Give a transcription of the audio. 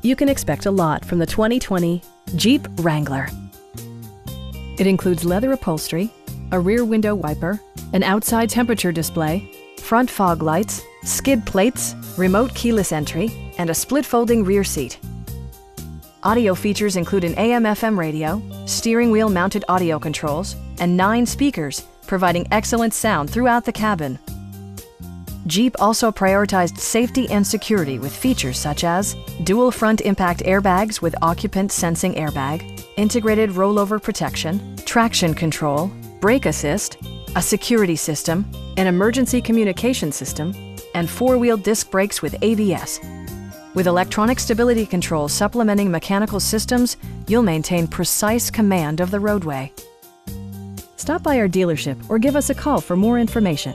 You can expect a lot from the 2020 Jeep Wrangler. It includes leather upholstery, a rear window wiper, an outside temperature display, front fog lights, skid plates, remote keyless entry, and a split folding rear seat. Audio features include an AM/FM radio, steering wheel mounted audio controls, and 9 speakers, providing excellent sound throughout the cabin. Jeep also prioritized safety and security with features such as dual front impact airbags with occupant sensing airbag, integrated rollover protection, traction control, brake assist, a security system, an emergency communication system, and 4-wheel disc brakes with ABS. With electronic stability control supplementing mechanical systems, you'll maintain precise command of the roadway. Stop by our dealership or give us a call for more information.